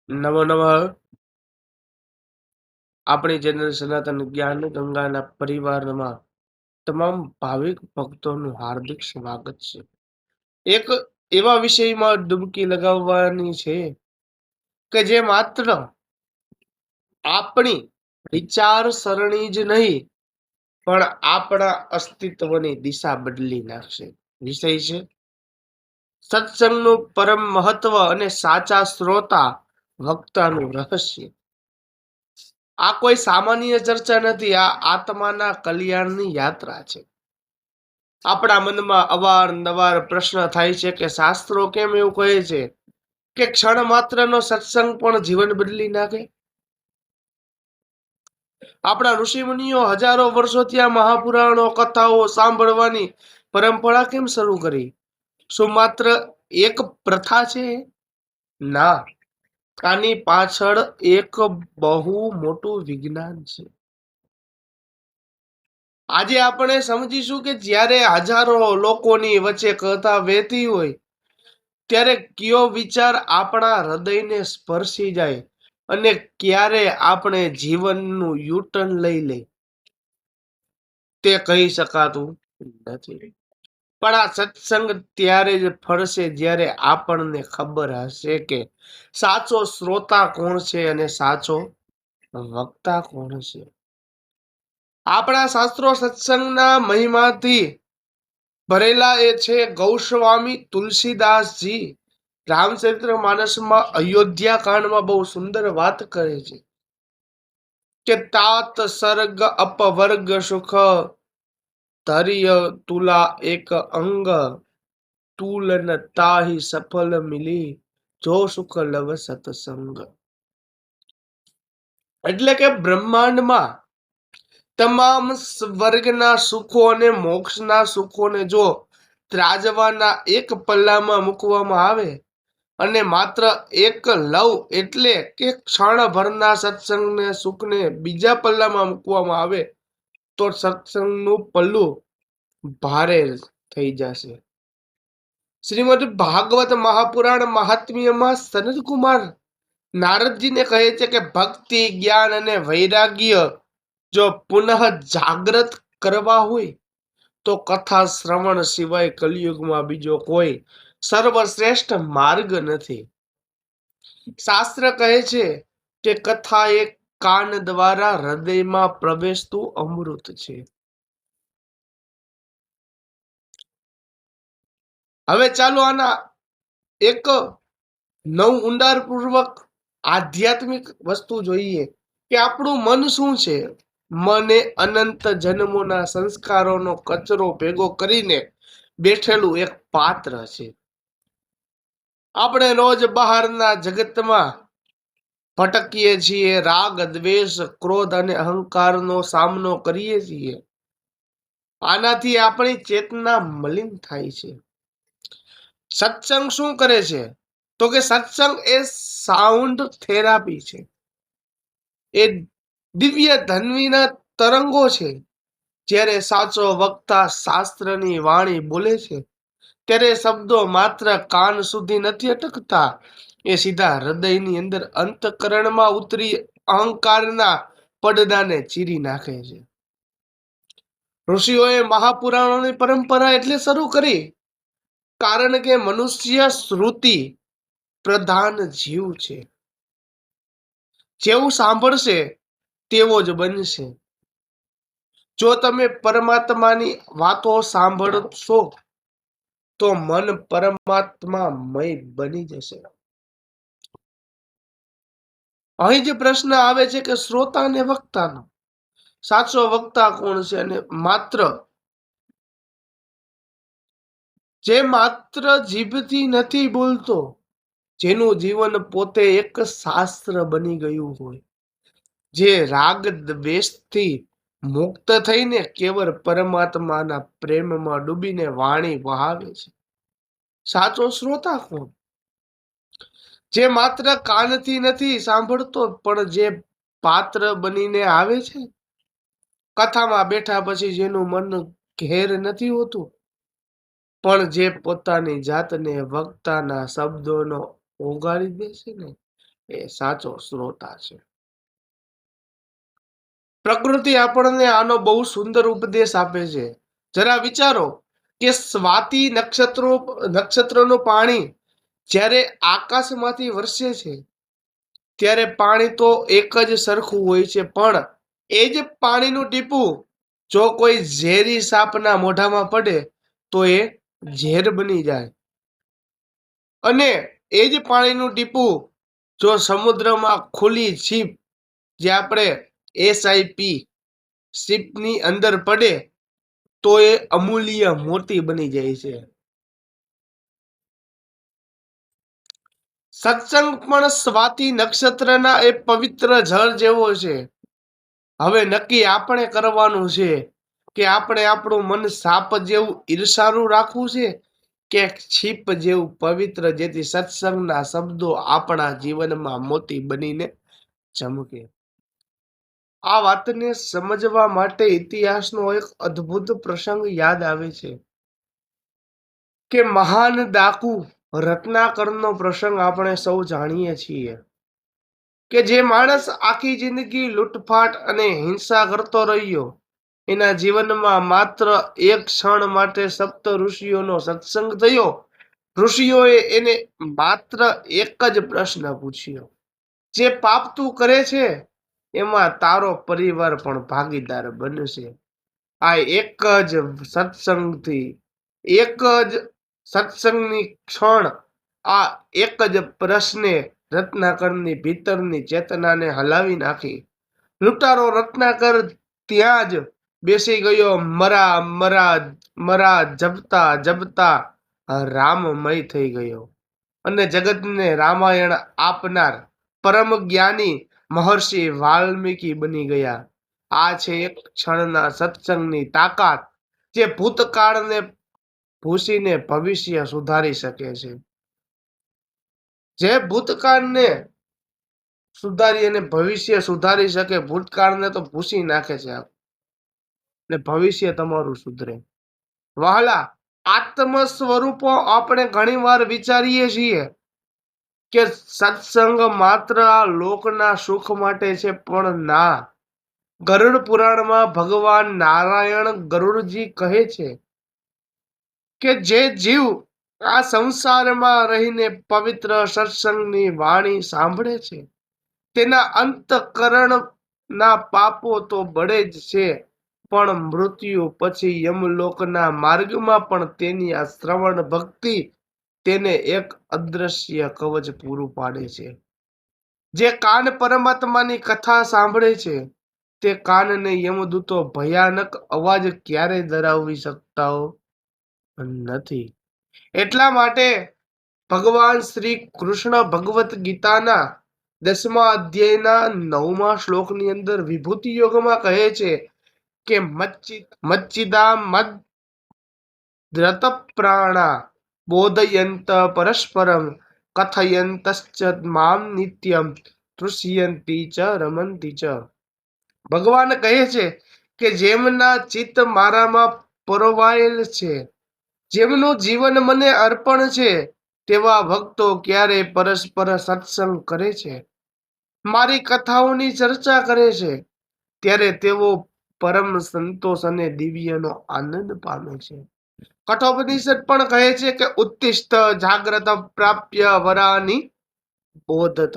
નમો નમઃ. આપણી ચેનલ સનાતન જ્ઞાન ગંગાના પરિવારમાં તમામ ભાવિક ભક્તોનું હાર્દિક સ્વાગત છે. એક એવા વિષયમાં ડૂબકી લગાવવાની છે કે જે માત્ર આપણી વિચારસરણી જ નહીં પણ આપણા અસ્તિત્વની દિશા બદલી નાખશે. વિષય છે સત્સંગનું પરમ મહત્વ અને સાચા શ્રોતા વક્તાનું રહસ્ય. આ કોઈ સામાન્ય ચર્ચા નથી, આ આત્માના કલ્યાણની યાત્રા છે. આપણા મનમાં અવારનવાર પ્રશ્ન થાય છે કે શાસ્ત્રો કેમ એવું કહે છે કે ક્ષણ માત્રનો સત્સંગ પણ જીવન બદલી નાખે. આપણા ઋષિ મુનિઓ હજારો વર્ષોથી આ મહાપુરાણો કથાઓ સાંભળવાની પરંપરા કેમ શરૂ કરી? શું માત્ર એક પ્રથા છે? ના, આની પાછળ એક બહુ મોટું વિજ્ઞાન છે. આજે આપણે સમજીશું કે જ્યારે હજારો લોકોની વચ્ચે કથા વહેતી હોય ત્યારે કયો વિચાર આપણા હૃદયને સ્પર્શી જાય અને ક્યારે આપણે જીવનનું યુટર્ન લઈ લે તે કહી શકાતું નથી. પણ આ સત્સંગ ત્યારે જ ફળશે જ્યારે આપણને ખબર હશે કે સાચો શ્રોતા કોણ છે અને સાચો વક્તા કોણ છે. આપણા શાસ્ત્રો સત્સંગના મહિમાથી ભરેલા એ છે. ગૌસ્વામી તુલસીદાસજી રામચરિત્ર માનસમાં અયોધ્યા કાંડમાં બહુ સુંદર વાત કરે છે કે તાત સર્ગ અપવર્ગ સુખ ધૈર્ય તુલા એક અંગ તુલન તાહી સફલ મિલી જો સુખ લવ સત્સંગ. એટલે કે બ્રહ્માંડમાં તમામ સ્વર્ગના સુખો અને મોક્ષના સુખોને જો ત્રાજવાના એક પલ્લામાં મૂકવામાં આવે અને માત્ર એક લવ એટલે કે ક્ષણભરના સત્સંગને સુખને બીજા પલ્લામાં મૂકવામાં આવે તો સત્સંગનું પલ્લું ભારે થઈ જશે. શ્રીમદ ભાગવત મહાપુરાણ મહાત્મ્યમાં સનત કુમાર નારદજીને કહે છે કે ભક્તિ, જ્ઞાન અને વૈરાગ્ય જો પુનઃ જાગૃત કરવા હોય તો કથા શ્રવણ સિવાય કલિયુગમાં બીજો કોઈ સર્વશ્રેષ્ઠ માર્ગ નથી. શાસ્ત્ર કહે છે કે કથા એક કાન દ્વારા હૃદયમાં પ્રવેશતું અમૃત છે. હવે ચાલો આના એક નવ ઊંડાણપૂર્વક આધ્યાત્મિક વસ્તુ જોઈએ કે આપણું મન શું છે. મન એ અનંત જન્મોના સંસ્કારોનો કચરો ભેગો કરીને બેઠેલું એક પાત્ર છે. આપણે રોજ બહારના જગતમાં ભટકીએ છીએ, રાગ, દ્વેષ, ક્રોધ અને અહંકારનો સામનો કરીએ છીએ. આનાથી આપણી ચેતના મલિન થાય છે. સત્સંગ શું કરે છે તો કે સત્સંગ એ સાઉન્ડ થેરાપી છે. એ દિવ્ય ધન્વીના તરંગો છે. જ્યારે સાચો વક્તા શાસ્ત્રની વાણી બોલે છે ત્યારે શબ્દો માત્ર કાન સુધી નથી અટકતા, એ સીધા હૃદયની અંદર અંતકરણમાં ઉતરી અહંકારના પડદાને ચીરી નાખે છે. ઋષિઓએ મહાપુરાણોની પરંપરા એટલે શરૂ કરી કારણ કે મનુષ્ય શ્રુતિ પ્રધાન જીવ છે. જેવું સાંભળશે તેવો જ બનશે. જો તમે પરમાત્માની વાતો સાંભળશો તો મન પરમાત્મામય બની જશે. અહીં જે પ્રશ્ન આવે છે કે શ્રોતા અને વક્તાનો, સાચો વક્તા કોણ છે? અને જે માત્ર જીભથી નથી બોલતો, જેનું જીવન પોતે એક શાસ્ત્ર બની ગયું હોય, જે રાગ દ્વેષથી મુક્ત થઈને કેવળ પરમાત્માના પ્રેમમાં ડૂબીને વાણી વહાવે છે. સાચો શ્રોતા કોણ? જે માત્ર કાનથી નથી સાંભળતો પણ જે પાત્ર બનીને આવે છે. કથામાં બેઠા પછી જેનું મન ઘેર નથી હોતું પણ જે પોતાની જાતને વક્તાના શબ્દોનો ઓગાળી દે છે ને એ સાચો શ્રોતા છે. પ્રકૃતિ આપણને આનો બહુ સુંદર ઉપદેશ આપે છે. જરા વિચારો કે સ્વાતિ નક્ષત્રનું પાણી જ્યારે આકાશમાંથી વરસે છે ત્યારે પાણી તો એક જ સરખું હોય છે, પણ એ જ પાણીનું ટીપું જો કોઈ ઝેરી સાપના મોઢામાં પડે તો એ ઝેર બની જાય. અને એ જ પાણીનું ટીપું જો સમુદ્રમાં ખુલ્લી છીપ, જે આપણે SIP શીપની અંદર પડે તો એ અમૂલ્ય મોતી બની જાય છે. સત્સંગ પણ સ્વાતિ નક્ષત્રના એ પવિત્ર જળ જેવો છે. હવે નક્કી આપણે કરવાનું છે કે આપણે આપણું મન સાપ જેવું ઈર્ષાળુ રાખવું છે કે છીપ જેવું પવિત્ર, જેથી સત્સંગના શબ્દો આપણા જીવનમાં મોતી બનીને ચમકે. આ વાતને સમજવા માટે ઇતિહાસનો એક અદ્ભુત પ્રસંગ યાદ આવે છે કે મહાન ડાકુ રત્નાકરનો પ્રસંગ આપણે સૌ જાણીએ છીએ કે જે માણસ આખી જિંદગી લૂંટફાટ અને હિંસા કરતો રહ્યો, એના જીવનમાં માત્ર એક ક્ષણ માટે સપ્ત ઋષિઓનો સત્સંગ થયો. ઋષિઓએ એને માત્ર એક જ પ્રશ્ન પૂછ્યો, જે પાપ તું કરે છે એમાં તારો પરિવાર પણ ભાગીદાર બનશે. આ એક જ સત્સંગથી, એક જ સત્સંગની ક્ષણ, આ એક જ પ્રશ્ને રત્નાકરની ભીતરની ચેતનાને હલાવી નાખી. લૂંટારો રત્નાકર ત્યાં જ બેસી ગયો, મરા મરા મરા જપતા જપતા રામમય થઈ ગયો અને જગતને રામાયણ આપનાર પરમ જ્ઞાની મહર્ષિ વાલ્મીકી બની ગયા. આ છે એક ક્ષણના સત્સંગની તાકાત, જે ભૂતકાળને ભૂસીને ભવિષ્ય સુધારી શકે છે. જે ભૂતકાળને સુધારી અને ભવિષ્ય સુધારી શકે, ભૂતકાળને તો ભૂસી નાખે છે ને ભવિષ્ય તમારું સુધરે. વહાલા, આત્મ સ્વરૂપો આપણે ઘણીવાર વિચારીએ છીએ કે સત્સંગ માત્ર આ લોકના સુખ માટે છે, પણ ના. ગરુડ પુરાણમાં ભગવાન નારાયણ ગરુડજી કહે છે કે જે જીવ આ સંસારમાં રહીને પવિત્ર સત્સંગની વાણી સાંભળે છે, તેના અંતઃકરણના પાપો તો બળે જ છે, પણ મૃત્યુ પછી યમલોકના માર્ગમાં પણ તેની આ શ્રવણ ભક્તિ તેને એક અદ્રશ્ય કવચ પૂરું પાડે છે. જે કાન પરમાત્માની કથા સાંભળે છે, તે કાનને યમદૂતો ભયાનક અવાજ ક્યારેય ડરાવી શકતા નથી. એટલા માટે ભગવાન શ્રી કૃષ્ણ ભગવત ગીતાના 10મા અધ્યાયના 9મા શ્લોકની અંદર વિભૂતિ યોગમાં કહે છે કે મચ્ચિદા મદ દ્રત પ્રાણા બોધયંત પરસ્પરમ કથયંતશ્ચ મામ નિત્યમ તૃષ્યંતી ચ રમંતી ચ. ભગવાન કહે છે કે જેમના ચિત્ત મારામાં પરોવાયેલ છે, જેમનું જીવન મને અર્પણ છે, તેવા ભક્તો ક્યારે પરસ્પર સત્સંગ કરે છે, મારી કથાઓની ચર્ચા કરે છે, ત્યારે તેઓ પરમ સંતોષ અને દિવ્યનો આનંદ પામે છે. કઠોપનિષદ પણ કહે છે કે ઉત્તિષ્ઠ જાગ્રત પ્રાપ્ય વરાની બોધત.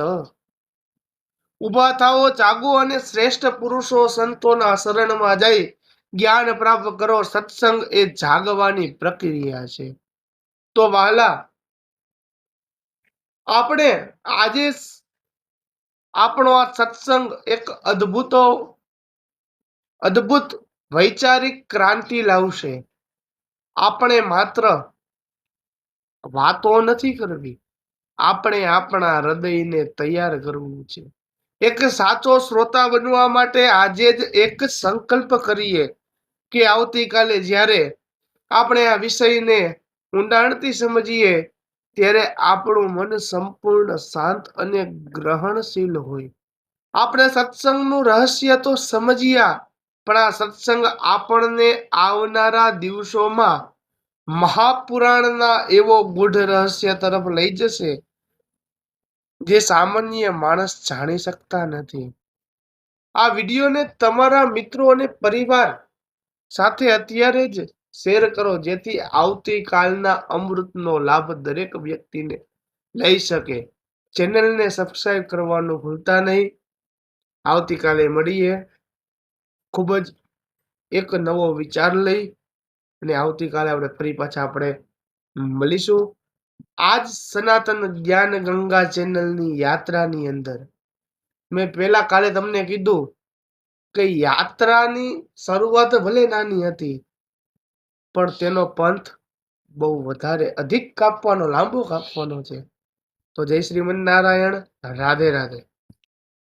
ઉભા થાઓ, જાગો અને શ્રેષ્ઠ પુરુષો સંતોના શરણમાં જઈ જ્ઞાન પ્રાપ્ત કરો. સત્સંગ એ જાગવાની પ્રક્રિયા છે. તો વહાલા, આપણે આજે આપણો આ સત્સંગ એક અદ્ભુત વૈચારિક ક્રાંતિ લાવશે. આપણે માત્ર વાતો નથી કરવી, આપણે આપણા હૃદયને તૈયાર કરવું છે. એક સાચો શ્રોતા બનવા માટે આજે જ એક સંકલ્પ કરીએ કે આવતીકાલે જ્યારે આપણે આ વિષયને ઊંડાણથી સમજીએ, ત્યારે આપણું મન સંપૂર્ણ શાંત અને ગ્રહણશીલ હોય. આપણે સત્સંગનું રહસ્ય તો સમજ્યા, પણ આ સત્સંગ આપણને આવનારા દિવસોમાં મહાપુરાણના એવો ગૂઢ રહસ્ય તરફ લઈ જશે જે સામાન્ય માણસ જાણી શકતા નથી. આ વિડીયોને તમારા મિત્રો અને પરિવાર સાથે અત્યારે જ શેર કરો, જેથી આવતીકાલના અમૃતનો લાભ દરેક વ્યક્તિને લઈ શકે. ચેનલને સબસ્ક્રાઇબ કરવાનું ભૂલતા નહીં. આવતીકાલે મળીએ ખૂબ જ એક નવો વિચાર લઈ, અને આવતીકાલે આપણે ફરી પાછા આપણે મળીશું. આજ સનાતન જ્ઞાન ગંગા ચેનલની યાત્રાની અંદર મેં પહેલા કાલે તમને કીધું કે યાત્રાની શરૂઆત ભલે નાની હતી, પણ તેનો પંથ બહુ વધારે અધિક કાપવાનો, લાંબો કાપવાનો છે. તો જય શ્રીમન નારાયણ, રાધે રાધે.